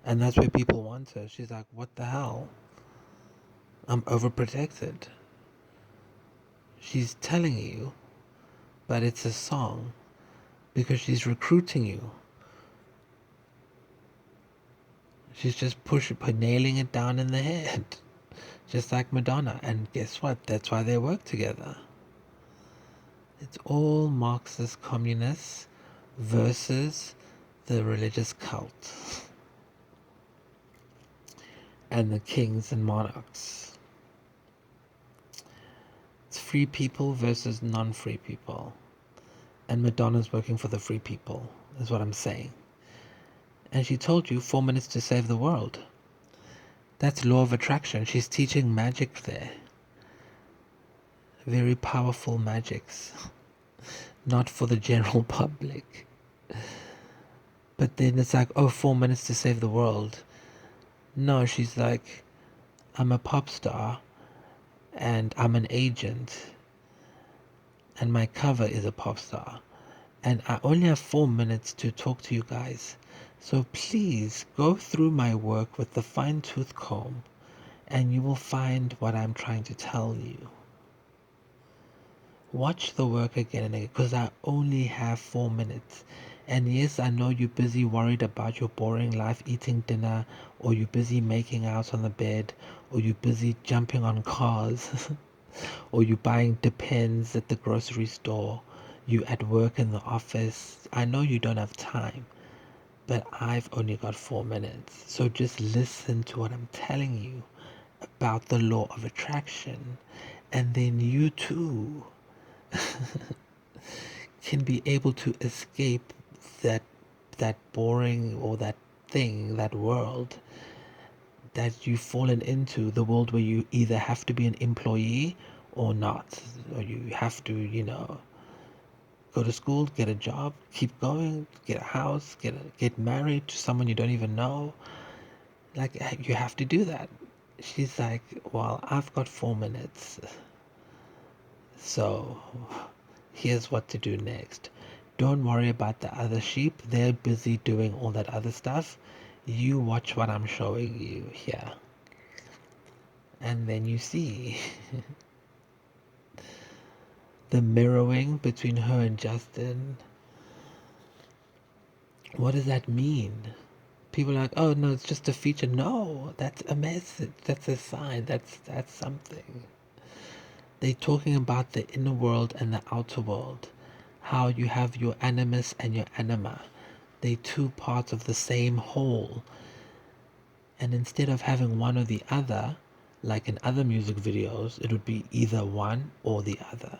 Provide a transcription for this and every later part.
And that's where people want her. She's like, what the hell? I'm overprotected. She's telling you, but it's a song because she's recruiting you. She's just nailing it down in the head, just like Madonna. And guess what? That's why they work together. It's all Marxist communists versus the religious cult and the kings and monarchs. It's free people versus non-free people. And Madonna's working for the free people, is what I'm saying. And she told you 4 minutes to save the world. That's law of attraction. She's teaching magic there. Very powerful magics. Not for the general public. But then it's like, oh, 4 minutes to save the world. No, she's like, I'm a pop star and I'm an agent and my cover is a pop star. And I only have 4 minutes to talk to you guys. So please go through my work with the fine-tooth comb and you will find what I'm trying to tell you. Watch the work again and again because I only have 4 minutes. And yes, I know you're busy worried about your boring life eating dinner, or you're busy making out on the bed, or you're busy jumping on cars, or you're buying Depends at the grocery store, you at work in the office. I know you don't have time, but I've only got 4 minutes. So just listen to what I'm telling you about the law of attraction, and then you too can be able to escape that boring or that thing, that world that you've fallen into, the world where you either have to be an employee or not, or you have to, go to school, get a job, keep going, get a house, get married to someone you don't even know. Like, you have to do that. She's like, well, I've got 4 minutes, so here's what to do next. Don't worry about the other sheep. They're busy doing all that other stuff. You watch what I'm showing you here. And then you see the mirroring between her and Justin. What does that mean? People are like, oh no, it's just a feature. No, that's a message. That's a sign. That's something. They're talking about the inner world and the outer world. How you have your animus and your anima. They're two parts of the same whole. And instead of having one or the other, like in other music videos, it would be either one or the other.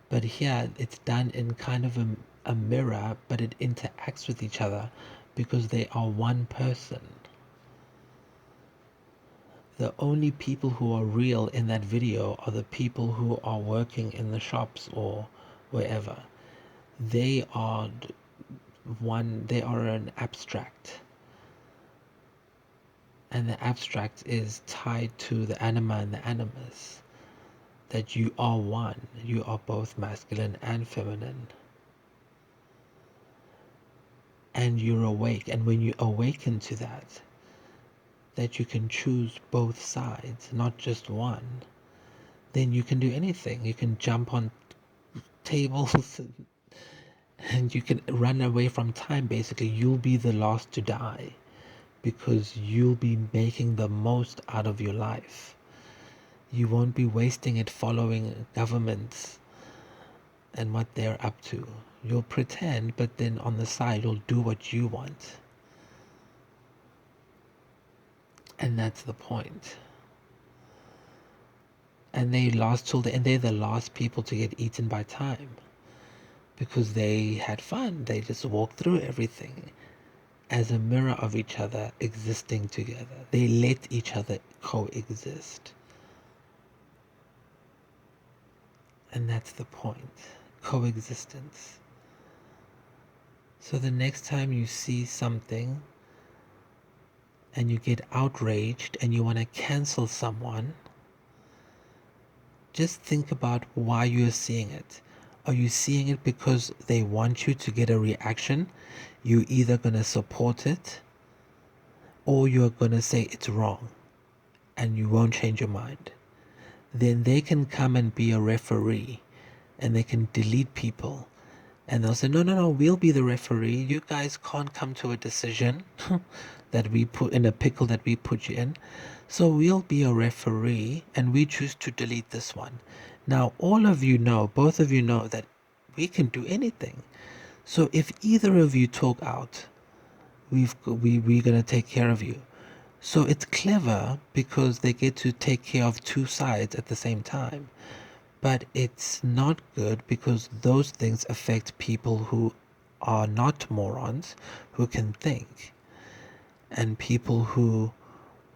But here it's done in kind of a mirror, but it interacts with each other because they are one person. The only people who are real in that video are the people who are working in the shops or wherever. They are they are an abstract. And the abstract is tied to the anima and the animus. That you are one. You are both masculine and feminine. And you're awake. And when you awaken to that you can choose both sides, not just one, then you can do anything. You can jump on tables and you can run away from time. Basically, you'll be the last to die because you'll be making the most out of your life. You won't be wasting it following governments and what they're up to. You'll pretend, but then on the side, you'll do what you want. And that's the point. And they last till the end. They're the last people to get eaten by time because they had fun. They just walked through everything as a mirror of each other, existing together. They let each other coexist. And that's the point. Coexistence. So the next time you see something and you get outraged and you want to cancel someone, just think about why you're seeing it. Are you seeing it because they want you to get a reaction? You're either going to support it or you're going to say it's wrong and you won't change your mind, then they can come and be a referee and they can delete people. And they'll say, no, no, no, we'll be the referee. You guys can't come to a decision that we put in a pickle that we put you in. So we'll be a referee and we choose to delete this one. Now, all of you know, both of you know that we can do anything. So if either of you talk out, we're going to take care of you. So it's clever because they get to take care of two sides at the same time. But it's not good because those things affect people who are not morons, who can think, and people who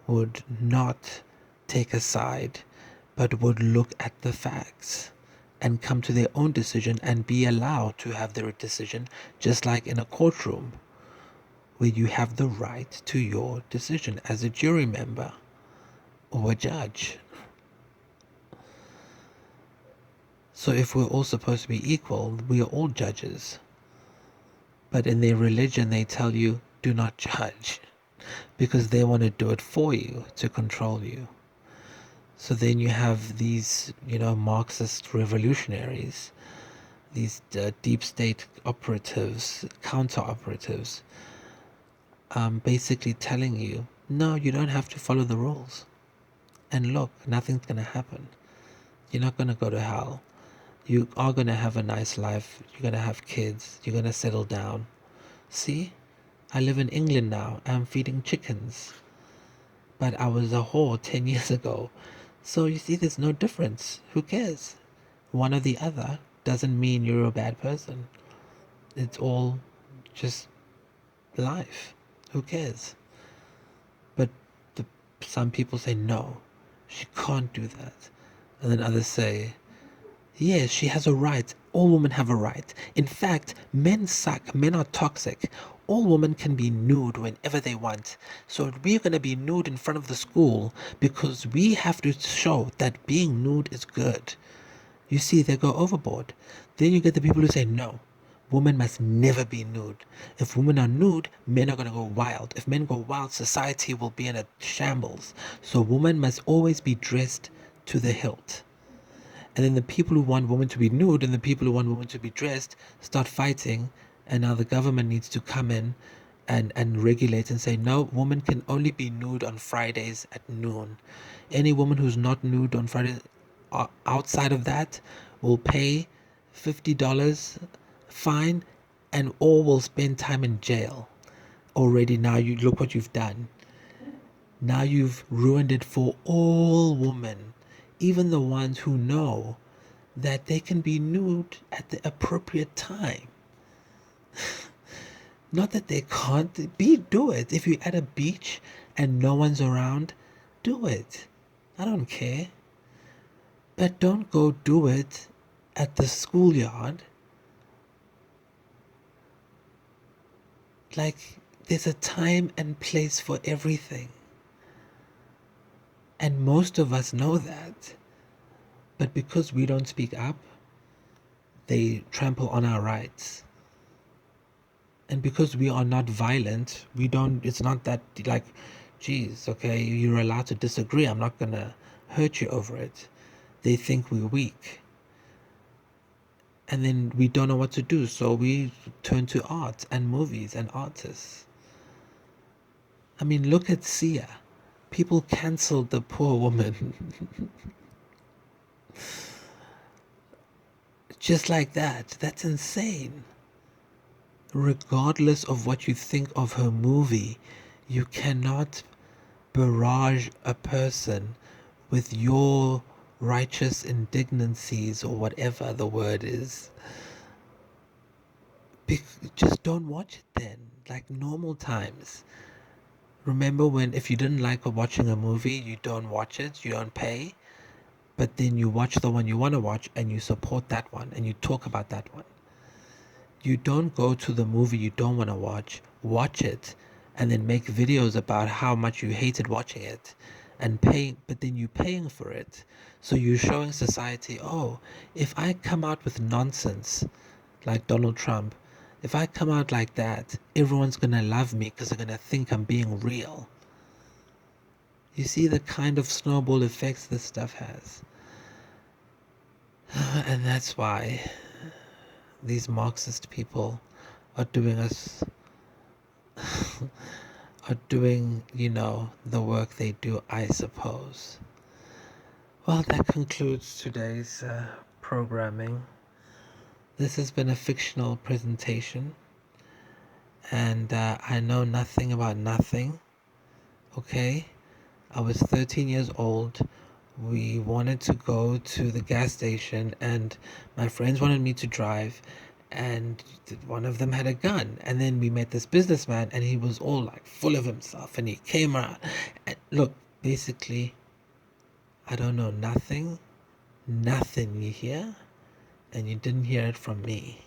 would not take a side but would look at the facts and come to their own decision and be allowed to have their decision, just like in a courtroom where you have the right to your decision as a jury member or a judge. So if we're all supposed to be equal, we are all judges. But in their religion, they tell you, do not judge, because they want to do it for you, to control you. So then you have these, Marxist revolutionaries, these deep state operatives, counter operatives, basically telling you, no, you don't have to follow the rules. And look, nothing's going to happen. You're not going to go to hell. You are going to have a nice life. You're going to have kids. You're going to settle down. See, I live in England now. I'm feeding chickens. But I was a whore 10 years ago. So you see, there's no difference. Who cares? One or the other doesn't mean you're a bad person. It's all just life. Who cares? But some people say, no, she can't do that. And then others say, yes, she has a right. All women have a right. In fact, men suck. Men are toxic. All women can be nude whenever they want. So we're going to be nude in front of the school because we have to show that being nude is good. You see, they go overboard. Then you get the people who say, no, women must never be nude. If women are nude, men are going to go wild. If men go wild, society will be in a shambles. So women must always be dressed to the hilt. And then the people who want women to be nude and the people who want women to be dressed start fighting. And now the government needs to come in and regulate and say, no, women can only be nude on Fridays at noon. Any woman who's not nude on Fridays outside of that will pay $50 fine and all will spend time in jail. Already now you look what you've done. Now you've ruined it for all women. Even the ones who know that they can be nude at the appropriate time. Not that they can't do it. If you're at a beach and no one's around, do it. I don't care. But don't go do it at the schoolyard. Like, there's a time and place for everything. And most of us know that. But because we don't speak up, they trample on our rights. And because we are not violent, it's not that like, geez, okay, you're allowed to disagree. I'm not going to hurt you over it. They think we're weak. And then we don't know what to do. So we turn to art and movies and artists. I mean, look at Sia. People cancelled the poor woman. Just like that. That's insane. Regardless of what you think of her movie, you cannot barrage a person with your righteous indignancies or whatever the word is. Just don't watch it then, like normal times. Remember when if you didn't like watching a movie, you don't watch it, you don't pay, but then you watch the one you want to watch and you support that one and you talk about that one. You don't go to the movie you don't want to watch it, and then make videos about how much you hated watching it and paying, but then you're paying for it. So you're showing society, oh, if I come out with nonsense like Donald Trump, if I come out like that, everyone's going to love me because they're going to think I'm being real. You see the kind of snowball effects this stuff has. And that's why these Marxist people are doing us, are doing, the work they do, I suppose. Well, that concludes today's programming. This has been a fictional presentation, and I know nothing about nothing, okay? I was 13 years old. We wanted to go to the gas station, and my friends wanted me to drive, and one of them had a gun. And then we met this businessman, and he was all like full of himself, and he came around. And look, basically, I don't know nothing, you hear? And you didn't hear it from me.